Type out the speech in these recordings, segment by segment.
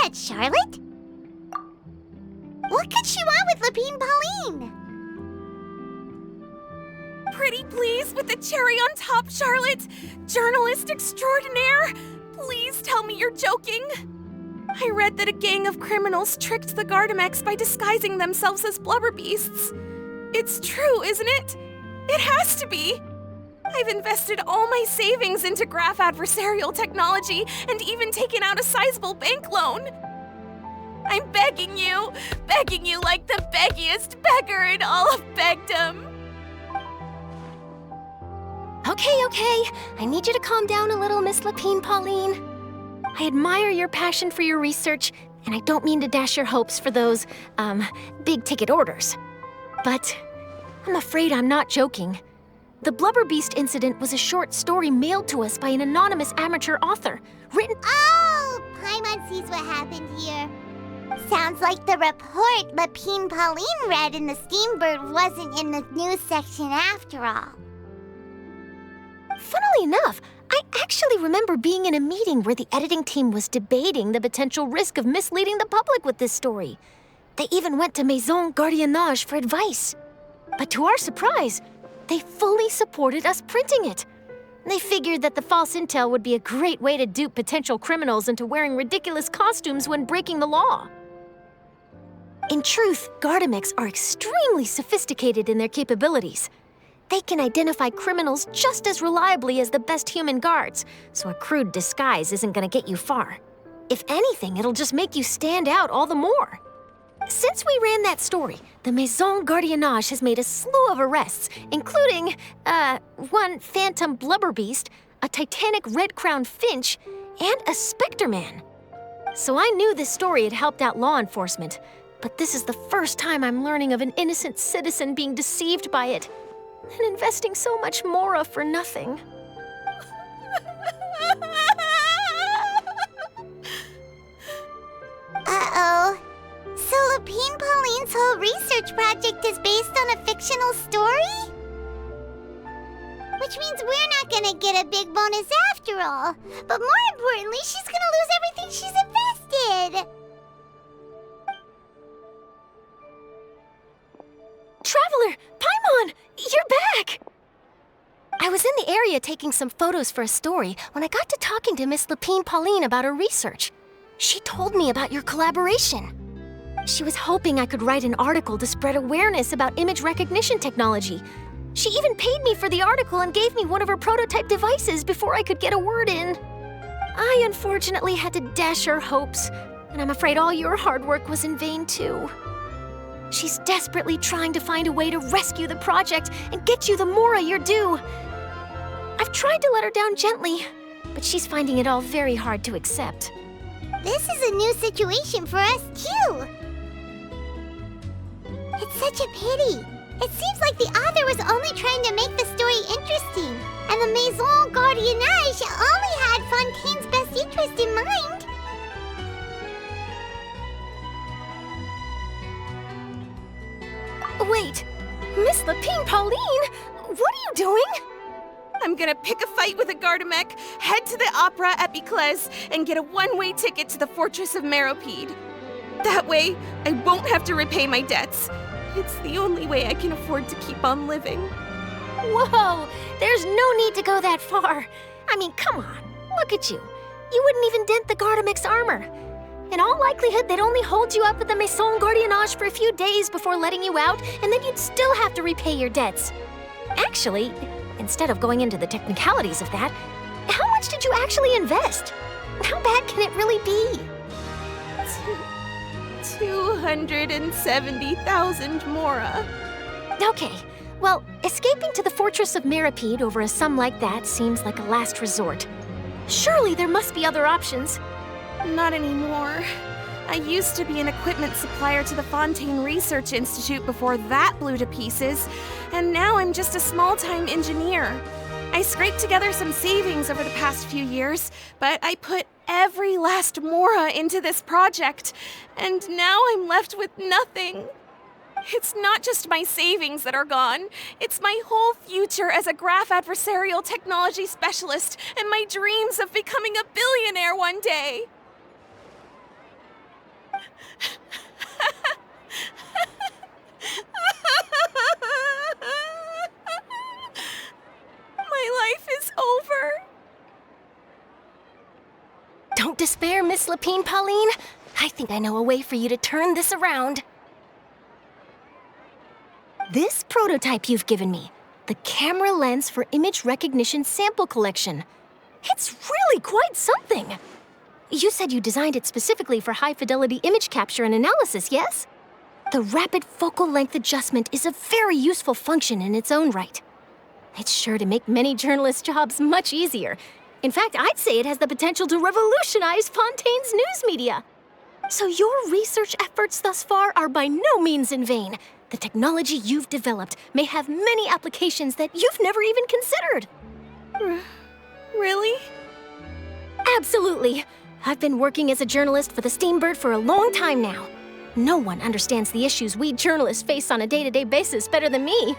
that, Charlotte? What could she want with Lapine Pauline? Pretty please with the cherry on top, Charlotte! Journalist extraordinaire! Please tell me you're joking! I read that a gang of criminals tricked the Gardamex by disguising themselves as blubber beasts. It's true, isn't it? It has to be! I've invested all my savings into graph adversarial technology and even taken out a sizable bank loan. I'm begging you like the beggiest beggar in all of begdom. Okay. I need you to calm down a little, Miss Lapine Pauline. I admire your passion for your research, and I don't mean to dash your hopes for those, big-ticket orders. But I'm afraid I'm not joking. The Blubber Beast incident was a short story mailed to us by an anonymous amateur author, written— Oh, Paimon sees what happened here. Sounds like the report Lapine Pauline read in the Steambird wasn't in the news section after all. Funnily enough, I actually remember being in a meeting where the editing team was debating the potential risk of misleading the public with this story. They even went to Maison Gardiennage for advice. But to our surprise, they fully supported us printing it. They figured that the false intel would be a great way to dupe potential criminals into wearing ridiculous costumes when breaking the law. In truth, Gardamex are extremely sophisticated in their capabilities. They can identify criminals just as reliably as the best human guards, so a crude disguise isn't gonna get you far. If anything, it'll just make you stand out all the more. Since we ran that story, the Maison Gardiennage has made a slew of arrests, including, one phantom blubber beast, a titanic red-crowned finch, and a specter man. So I knew this story had helped out law enforcement, but this is the first time I'm learning of an innocent citizen being deceived by it, and investing so much mora for nothing. Uh-oh. So Lapine Pauline's whole research project is based on a fictional story? Which means we're not gonna get a big bonus after all. But more importantly, she's gonna lose everything she's invested. Traveler! Paimon! You're back! I was in the area taking some photos for a story when I got to talking to Miss Lapine Pauline about her research. She told me about your collaboration. She was hoping I could write an article to spread awareness about image recognition technology. She even paid me for the article and gave me one of her prototype devices before I could get a word in. I unfortunately had to dash her hopes, and I'm afraid all your hard work was in vain too. She's desperately trying to find a way to rescue the project and get you the mora you're due. I've tried to let her down gently, but she's finding it all very hard to accept. This is a new situation for us too. It's such a pity. It seems like the author was only trying to make the story interesting, and the Maison Gardiennage only had Fontaine's best interest in mind. Wait, Miss Lapine Pauline, what are you doing? I'm gonna pick a fight with a Gardamek, head to the Opera at Biclès, and get a one-way ticket to the Fortress of Meropide. That way, I won't have to repay my debts. It's the only way I can afford to keep on living. Whoa, there's no need to go that far. I mean, come on, look at you. You wouldn't even dent the Gardamek's armor. In all likelihood, they'd only hold you up at the Maison Gardiennage for a few days before letting you out, and then you'd still have to repay your debts. Actually, instead of going into the technicalities of that, how much did you actually invest? How bad can it really be? 270,000 mora. Okay, well, escaping to the Fortress of Meropide over a sum like that seems like a last resort. Surely there must be other options. Not anymore. I used to be an equipment supplier to the Fontaine Research Institute before that blew to pieces, and now I'm just a small-time engineer. I scraped together some savings over the past few years, but I put every last mora into this project, and now I'm left with nothing. It's not just my savings that are gone. It's my whole future as a graph adversarial technology specialist and my dreams of becoming a billionaire one day. Don't despair, Miss Lapine Pauline. I think I know a way for you to turn this around. This prototype you've given me, the camera lens for image recognition sample collection. It's really quite something. You said you designed it specifically for high-fidelity image capture and analysis, yes? The rapid focal length adjustment is a very useful function in its own right. It's sure to make many journalists' jobs much easier. In fact, I'd say it has the potential to revolutionize Fontaine's news media. So your research efforts thus far are by no means in vain. The technology you've developed may have many applications that you've never even considered. Really? Absolutely. I've been working as a journalist for the Steambird for a long time now. No one understands the issues we journalists face on a day-to-day basis better than me.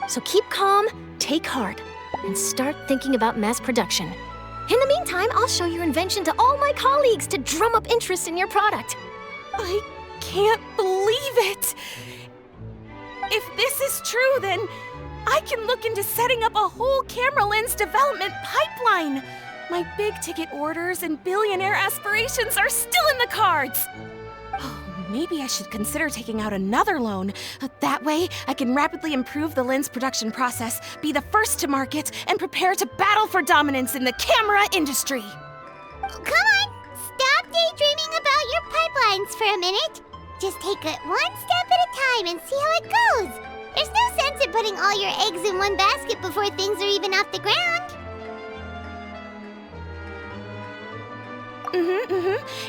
So keep calm, take heart, and start thinking about mass production. In the meantime, I'll show your invention to all my colleagues to drum up interest in your product. I can't believe it! If this is true, then I can look into setting up a whole camera lens development pipeline. My big-ticket orders and billionaire aspirations are still in the cards. Oh, maybe I should consider taking out another loan. That way, I can rapidly improve the lens production process, be the first to market, and prepare to battle for dominance in the camera industry. Come on, stop daydreaming about your pipelines for a minute. Just take it one step at a time and see how it goes. There's no sense in putting all your eggs in one basket before things are even off the ground.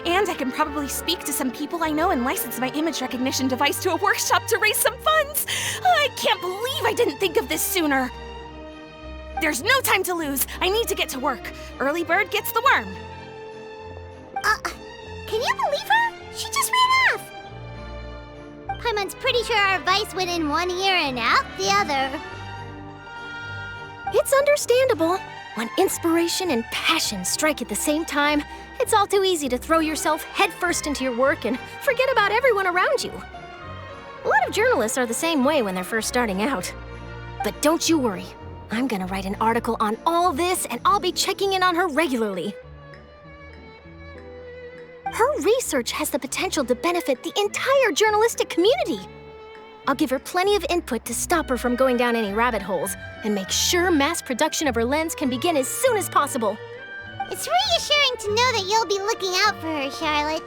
And I can probably speak to some people I know and license my image recognition device to a workshop to raise some funds. I can't believe I didn't think of this sooner. There's no time to lose. I need to get to work. Early bird gets the worm. Can you believe her? She just ran off. Paimon's pretty sure our advice went in one ear and out the other. It's understandable. When inspiration and passion strike at the same time, it's all too easy to throw yourself headfirst into your work and forget about everyone around you. A lot of journalists are the same way when they're first starting out. But don't you worry. I'm gonna write an article on all this, and I'll be checking in on her regularly. Her research has the potential to benefit the entire journalistic community. I'll give her plenty of input to stop her from going down any rabbit holes and make sure mass production of her lens can begin as soon as possible. It's reassuring to know that you'll be looking out for her, Charlotte.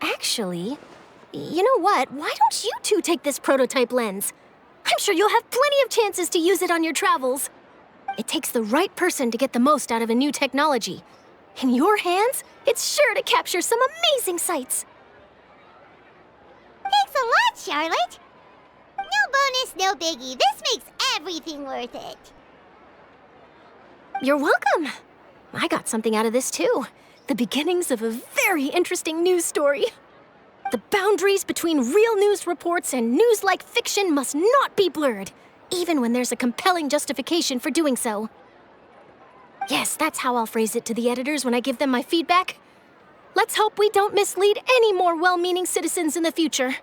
Actually, you know what? Why don't you two take this prototype lens? I'm sure you'll have plenty of chances to use it on your travels. It takes the right person to get the most out of a new technology. In your hands, it's sure to capture some amazing sights. Thanks a lot, Charlotte. No bonus, no biggie. This makes everything worth it. You're welcome. I got something out of this too. The beginnings of a very interesting news story. The boundaries between real news reports and news-like fiction must not be blurred, even when there's a compelling justification for doing so. Yes, that's how I'll phrase it to the editors when I give them my feedback. Let's hope we don't mislead any more well-meaning citizens in the future.